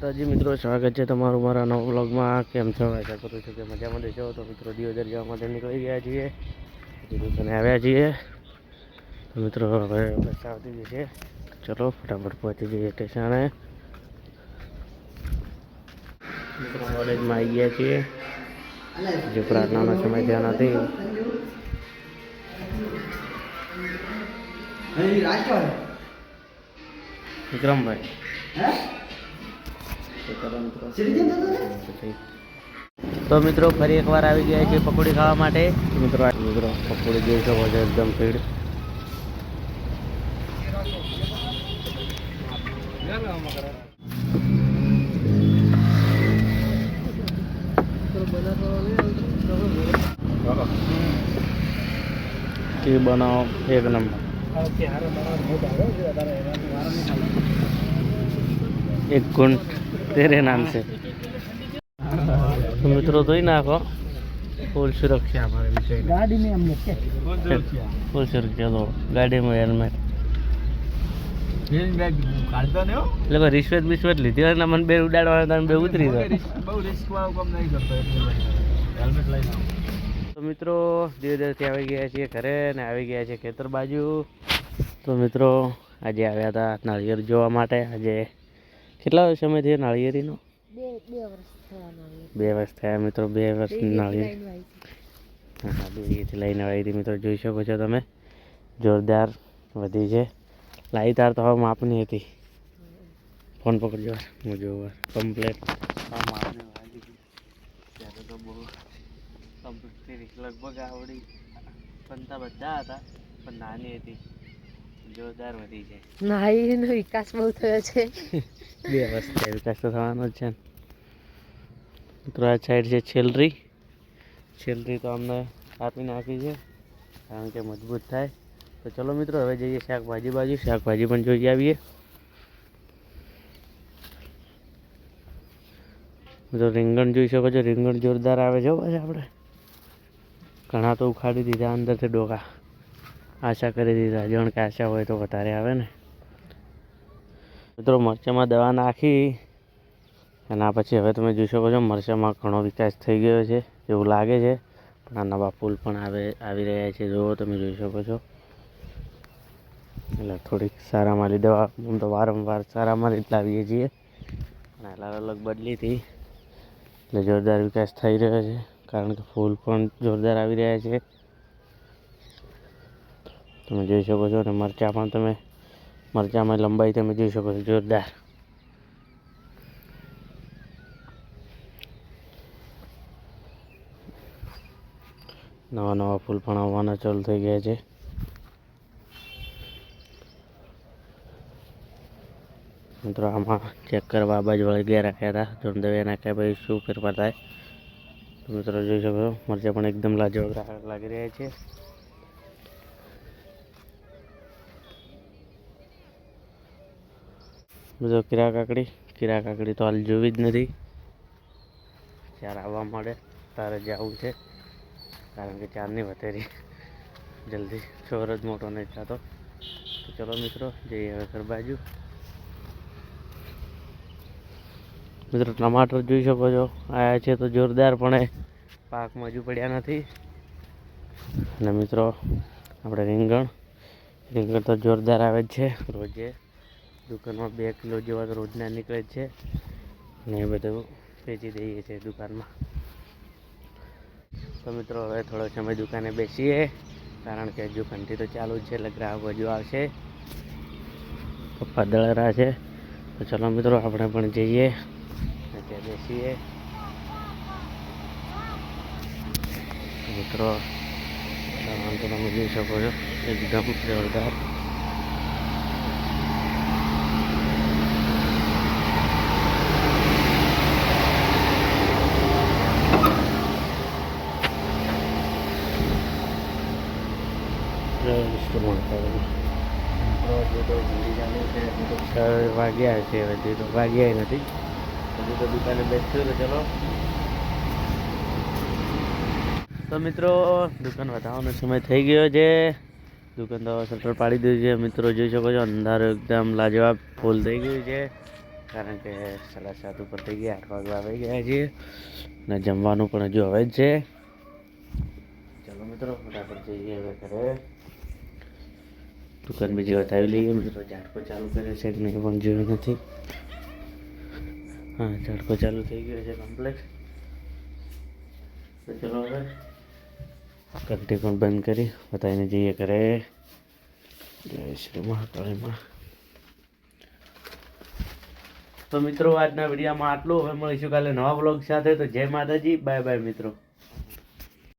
માતાજી મિત્રો, સ્વાગત છે તમારું મારા નવા વ્લોગમાં। કેમ છો? આશા કરું છું કે મજામાં દેશો। તો મિત્રો દિયોદર જવા માટે નીકળી ગયા છીએ, દુકાને આવ્યા છીએ। તો મિત્રો હવે બસ આવતી જ છે, ચલો ફટાફટ પહોંચી જઈએ સ્ટેશને। મિત્રો કોલેજમાં આવી ગયા છીએ, જે પ્રાર્થનાનો સમય થયા નથી। વિક્રમભાઈ तो मित्रों फरी एक बार आ गया है पकोड़ी खावा माटे। मित्रों पकोड़ी જોઈ શકો છો, एकदम भीड़। ये बनाओ एक नंबर, एक गुंट तेरे नाम से। तो मित्रों तो ही नाखो, फुल सुरक्षा हमारे विषय गाड़ी में। हमने क्या फुल सुरक्षा दो गाड़ी में, हेलमेट એટલે રિશ્વત બિશ્વત લીધી હોય ને મને બે ઉડાડવાના તમે બે ઉતરી દો, બહુ રિસ્ક વાળું કામ નહીં કરતો એટલે હેલ્મેટ લઈને આવો। તો મિત્રો દિયોદરથી આવી ગયા છીએ ઘરે ને આવી ગયા છે ખેતર બાજુ। તો મિત્રો આજે આવ્યા હતા નાળિયેર જોવા માટે। આજે કેટલા સમય થયો નાળિયેરીનો? 2 વર્ષ થયા મિત્રો, 2 વર્ષ નાળિયેર। હા, ડેરીથી લઈને આવી હતી મિત્રો, જોઈ શકો છો તમે, જોરદાર વધી છે। લાઈ તાર તો હવે માપની હતી, ફોન પકડજો હું જોઉં કમ્પ્લેટ માપની વાગી હતી ત્યારે તો બહુ કમ્પ્લીટ લગભગ આવડી બનતા બધા હતા, પણ નાની હતી, જોરદાર વધી છે। નાળિયેરનો વિકાસ બહુ થયો છે। 2 વર્ષ થયા, વિકાસ તો થવાનો જ છે ને મિત્રો। આ સાઈડ છે છેલરી, છેલરી તો અમને કાપી નાખી છે કારણ કે મજબૂત થાય। તો ચલો મિત્રો હવે જઈએ શાકભાજી બાજુ, શાકભાજી પણ જોઈ આવીએ। મિત્રો રીંગણ જોઈ શકો છો, રીંગણ જોરદાર આવે છે પાછા। આપણે ઘણા તો ઉખાડી દીધા અંદરથી ડોકા, આશા કરી દીધા, જાણ કે આશા હોય તો વધારે આવે ને। મિત્રો મરચાંમાં દવા નાખી એના પછી હવે તમે જોઈ શકો છો મરચાંમાં ઘણો વિકાસ થઈ ગયો છે એવું લાગે છે, પણ આ નવા ફૂલ પણ આવી રહ્યા છે, જુઓ તમે જોઈ શકો છો। એટલે થોડીક સારામાલી દવા હું તો વારંવાર સારામાલી જ લાવીએ છીએ, અને અલગ અલગ બદલી હતી એટલે જોરદાર વિકાસ થઈ રહ્યો છે, કારણ કે ફૂલ પણ જોરદાર આવી રહ્યા છે તમે જોઈ શકો છો। અને મરચાં પણ તમે મરચાંમાં લંબાઈ તમે જોઈ શકો છો, જોરદાર। નવા નવા ફૂલ પણ આવવાના ચાલુ થઈ ગયા છે। મિત્રો આમાં ચેક કરવા બાજુ વાળી ગયા રાખ્યા હતા, જો દવા નાખ્યા પછી શું ફેરફાર થાય। તો મિત્રો જોઈ શકો છો મરચાં પણ એકદમ લાજવાબ લાગી રહ્યા છે। બીજો કીરા કાકડી તો હાલ જોવી જ નથી, ચાર આવવા મળે તારે જ આવવું છે, કારણ કે ચારની વધેરી જલ્દી છોર જ મોટો નહીં થતો। તો ચલો મિત્રો જઈએ હવે ઘર બાજુ। મિત્રો ટમાટર જોઈ શકો છો આયા છે તો જોરદાર, પણ એ પાકમાં હજુ પડ્યા નથી। અને મિત્રો આપણે રીંગણ તો જોરદાર આવે જ છે, રોજે દુકાનમાં 2 કિલો જેવા તો રોજના નીકળે જ છે, અને એ બધું વેચી દઈએ છીએ દુકાનમાં। તો મિત્રો હવે થોડો સમય દુકાને બેસીએ, કારણ કે હજુ ઘંટી તો ચાલુ જ છે, એટલે ગ્રાહક હજુ આવશે। પપ્પા દળરા છે, તો ચલો મિત્રો આપણે પણ જઈએ ત્યાં બેસીએ। મિત્રો તો તમે જોઈ શકો છો એકદમ જોરદાર। વાગ્યા છે, હજી તો વાગ્યા નથી, હજી તો દુકાને બેસશું। તો ચલો તો મિત્રો દુકાન વધારવાનો સમય થઈ ગયો છે, દુકાન તો શટર પાડી દીધું છે। મિત્રો જોઈ શકો છો અંધારું એકદમ લાજવાબ ફૂલ થઈ ગયું છે, કારણ કે 7:30 ઉપર થઈ ગયા, 8 વાગવા આવી ગયા છીએ અને જમવાનું પણ હજુ હવે જ છે. ચાલો મિત્રો ફટાફટ જઈએ હવે ઘરે. દુકાન બીજી બતાવી લઈએ મિત્રો. ઝાટકો ચાલુ કર્યો છે કે નહીં પણ જોયું નથી. હા, ઝાટકો ચાલુ થઈ ગયો છે કમ્પ્લેટ. તો ચલો હવે ઘંટી પણ બંધ કરી બતાવીને જઈએ ઘરે. જય શ્રી મહાકાળીમાં. તો મિત્રો આજના વિડીયોમાં આટલું. હવે મળીશું કાલે નવા બ્લોગ સાથે. તો જય માતાજી, બાય બાય મિત્રો.